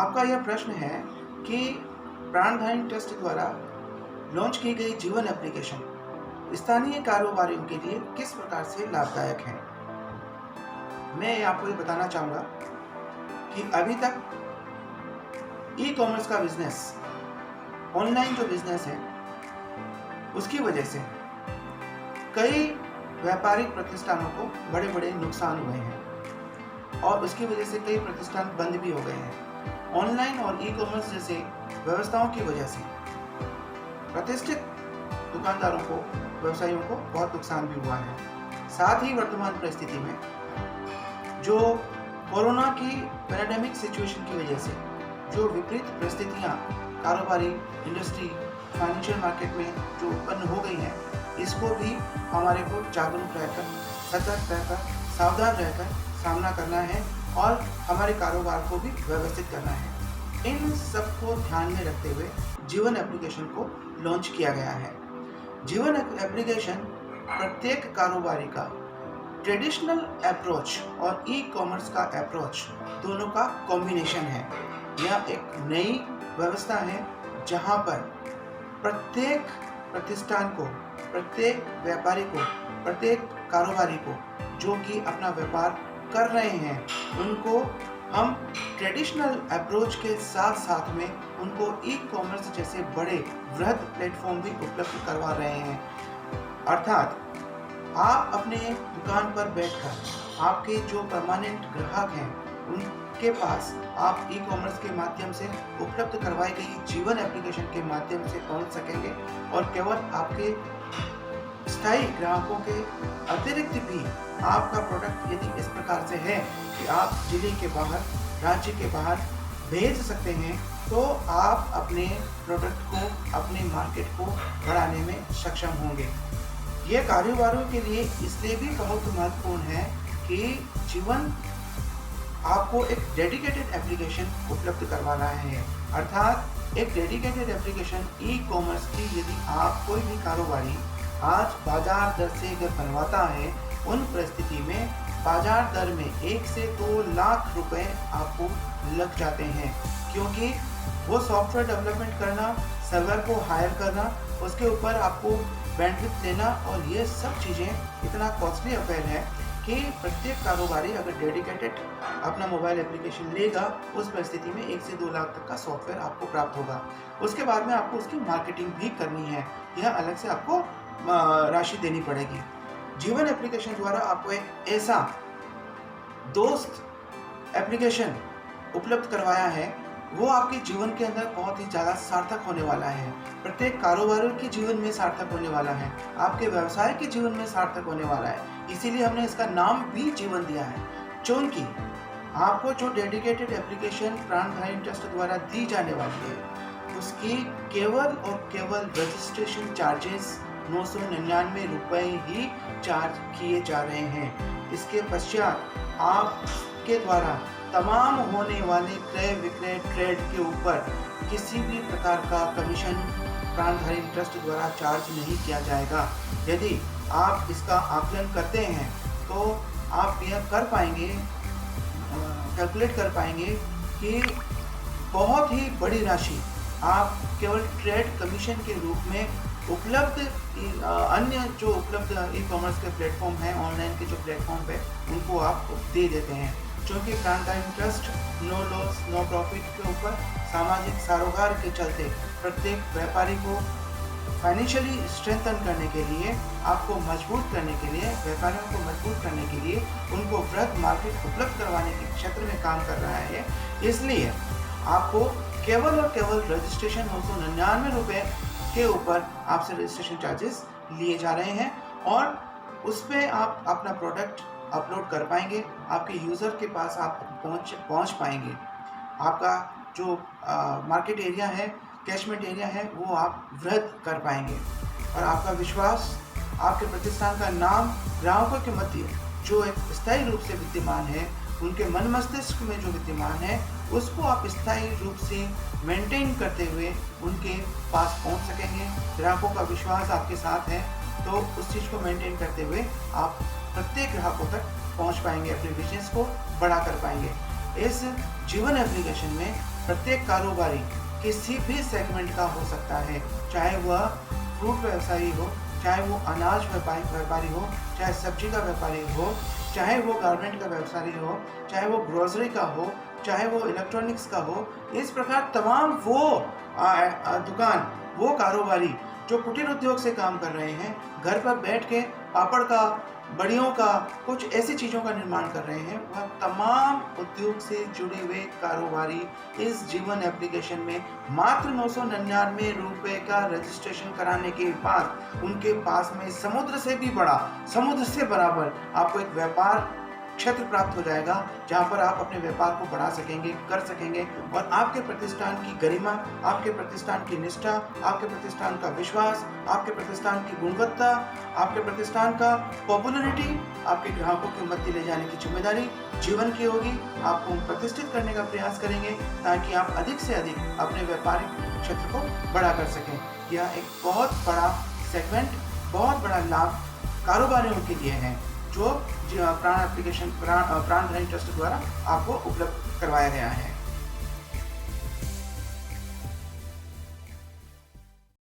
आपका यह प्रश्न है कि प्राणधानी ट्रस्ट द्वारा लॉन्च की गई जीवन एप्लीकेशन स्थानीय कारोबारियों के लिए किस प्रकार से लाभदायक है। मैं आपको ये बताना चाहूँगा कि अभी तक ई कॉमर्स का बिजनेस, ऑनलाइन जो बिजनेस है, उसकी वजह से कई व्यापारिक प्रतिष्ठानों को बड़े बड़े नुकसान हुए हैं और उसकी वजह से कई प्रतिष्ठान बंद भी हो गए हैं। ऑनलाइन और ई कॉमर्स जैसे व्यवस्थाओं की वजह से प्रतिष्ठित दुकानदारों को, व्यवसायियों को बहुत नुकसान भी हुआ है। साथ ही वर्तमान परिस्थिति में जो कोरोना की पैंडेमिक सिचुएशन की वजह से जो विपरीत परिस्थितियां कारोबारी, इंडस्ट्री, फाइनेंशियल मार्केट में जो उत्पन्न हो गई हैं, इसको भी हमारे को जागरूक रहकर, सतर्क रहकर, सावधान रहकर सामना करना है और हमारे कारोबार को भी व्यवस्थित करना है। इन सबको ध्यान में रखते हुए जीवन एप्लीकेशन को लॉन्च किया गया है। जीवन एप्लीकेशन प्रत्येक कारोबारी का ट्रेडिशनल अप्रोच और ई कॉमर्स का अप्रोच दोनों का कॉम्बिनेशन है। यह एक नई व्यवस्था है जहां पर प्रत्येक प्रतिष्ठान को, प्रत्येक व्यापारी को, प्रत्येक कारोबारी को जो कि अपना व्यापार कर रहे हैं, उनको हम ट्रेडिशनल अप्रोच के साथ साथ में उनको ई कॉमर्स जैसे बड़े वृहद प्लेटफॉर्म भी उपलब्ध करवा रहे हैं। अर्थात आप अपने दुकान पर बैठकर आपके जो परमानेंट ग्राहक हैं उनके पास आप ई कॉमर्स के माध्यम से उपलब्ध करवाई गई जीवन एप्लीकेशन के माध्यम से पहुंच सकेंगे और केवल आपके स्थायी ग्राहकों के अतिरिक्त भी आपका प्रोडक्ट यदि इस प्रकार से है कि आप जिले के बाहर, राज्य के बाहर भेज सकते हैं, तो आप अपने प्रोडक्ट को, अपने मार्केट को बढ़ाने में सक्षम होंगे। ये कारोबारियों के लिए इसलिए भी बहुत महत्वपूर्ण है कि जीवन आपको एक डेडिकेटेड एप्लीकेशन उपलब्ध करवा रहा है। अर्थात एक डेडिकेटेड एप्लीकेशन ई कॉमर्स की यदि आप कोई भी कारोबारी आज बाजार दर से अगर बनवाता है, उन परिस्थिति में बाजार दर में 1 से 2 लाख रुपए आपको लग जाते हैं, क्योंकि वो सॉफ्टवेयर डेवलपमेंट करना, सर्वर को हायर करना, उसके ऊपर आपको बैंडविड्थ देना और ये सब चीज़ें इतना कॉस्टली अफेयर है कि प्रत्येक कारोबारी अगर डेडिकेटेड अपना मोबाइल एप्लीकेशन लेगा, उस परिस्थिति में 1 से 2 लाख तक का सॉफ्टवेयर आपको प्राप्त होगा। उसके बाद में आपको उसकी मार्केटिंग भी करनी है, यह अलग से आपको राशि देनी पड़ेगी। जीवन एप्लीकेशन द्वारा आपको एक ऐसा दोस्त एप्लीकेशन उपलब्ध करवाया है, वो आपके जीवन के अंदर बहुत ही ज़्यादा सार्थक होने वाला है। प्रत्येक कारोबारियों के जीवन में सार्थक होने वाला है, आपके व्यवसाय के जीवन में सार्थक होने वाला है। इसीलिए हमने इसका नाम भी जीवन दिया है, क्योंकि आपको जो डेडिकेटेड एप्लीकेशन प्राणधानी ट्रस्ट द्वारा दी जाने वाली है, उसकी केवल और केवल रजिस्ट्रेशन चार्जेस 999 रुपये ही चार्ज किए जा रहे हैं। इसके पश्चात आपके द्वारा तमाम होने वाले क्रय विक्रय ट्रेड के ऊपर किसी भी प्रकार का कमीशन प्राणधानी ट्रस्ट द्वारा चार्ज नहीं किया जाएगा। यदि आप इसका आकलन करते हैं तो आप यह कर पाएंगे, कैलकुलेट कर पाएंगे कि बहुत ही बड़ी राशि आप केवल ट्रेड कमीशन के रूप में उपलब्ध अन्य जो उपलब्ध ई कॉमर्स के प्लेटफॉर्म हैं, ऑनलाइन के जो प्लेटफॉर्म है, उनको आप दे देते हैं। क्योंकि Prandhani trust no loss no profit के ऊपर सामाजिक सरोकार के चलते प्रत्येक व्यापारी को फाइनेंशियली स्ट्रेंथन करने के लिए, आपको मजबूत करने के लिए, व्यापारियों को मजबूत करने के लिए उनको वृहद मार्केट उपलब्ध करवाने के क्षेत्र में काम कर रहा है। इसलिए आपको केवल और केवल रजिस्ट्रेशन 999 रुपये के ऊपर आपसे रजिस्ट्रेशन चार्जेस लिए जा रहे हैं और उस पर आप अपना प्रोडक्ट अपलोड कर पाएंगे, आपके यूज़र के पास आप पहुंच पाएंगे। आपका जो मार्केट एरिया है, कैशमेंट एरिया है, वो आप वृहद कर पाएंगे और आपका विश्वास, आपके प्रतिष्ठान का नाम ग्राहकों के मध्य जो एक स्थायी रूप से विद्यमान है, उनके मन मस्तिष्क में जो विद्यमान है, उसको आप स्थायी रूप से मेंटेन करते हुए उनके पास पहुंच सकेंगे। ग्राहकों का विश्वास आपके साथ है तो उस चीज़ को मेंटेन करते हुए आप प्रत्येक ग्राहकों तक पहुंच पाएंगे, अपने बिजनेस को बड़ा कर पाएंगे। इस जीवन एप्लीकेशन में प्रत्येक कारोबारी किसी भी सेगमेंट का हो सकता है, चाहे वह फ्रूट व्यवसायी हो, चाहे वो अनाज व्यापारी हो, चाहे सब्जी का व्यापारी हो, चाहे वो गारमेंट का व्यवसायी हो, चाहे वो ग्रोसरी का हो, चाहे वो इलेक्ट्रॉनिक्स का हो। इस प्रकार तमाम वो दुकान, वो कारोबारी जो कुटीर उद्योग से काम कर रहे हैं, घर पर बैठ के पापड़ का, बड़ियों का, कुछ ऐसी चीज़ों का निर्माण कर रहे हैं, वह तमाम उद्योग से जुड़े हुए कारोबारी इस जीवन एप्लीकेशन में मात्र 999 रुपये का रजिस्ट्रेशन कराने के बाद उनके पास में समुद्र से भी बड़ा, समुद्र से बराबर आपको एक व्यापार क्षेत्र प्राप्त हो जाएगा, जहां पर आप अपने व्यापार को बढ़ा सकेंगे, कर सकेंगे और आपके प्रतिष्ठान की गरिमा, आपके प्रतिष्ठान की निष्ठा, आपके प्रतिष्ठान का विश्वास, आपके प्रतिष्ठान की गुणवत्ता, आपके प्रतिष्ठान का पॉपुलैरिटी आपके ग्राहकों के मध्य ले जाने की जिम्मेदारी जीवन की होगी। आपको प्रतिष्ठित करने का प्रयास करेंगे ताकि आप अधिक से अधिक अपने व्यापारिक क्षेत्र को बड़ा कर सकें। यह एक बहुत बड़ा सेगमेंट, बहुत बड़ा लाभ कारोबारियों के लिए है जो प्राण एप्लीकेशन, प्राण धन ट्रस्ट द्वारा आपको उपलब्ध करवाया गया है।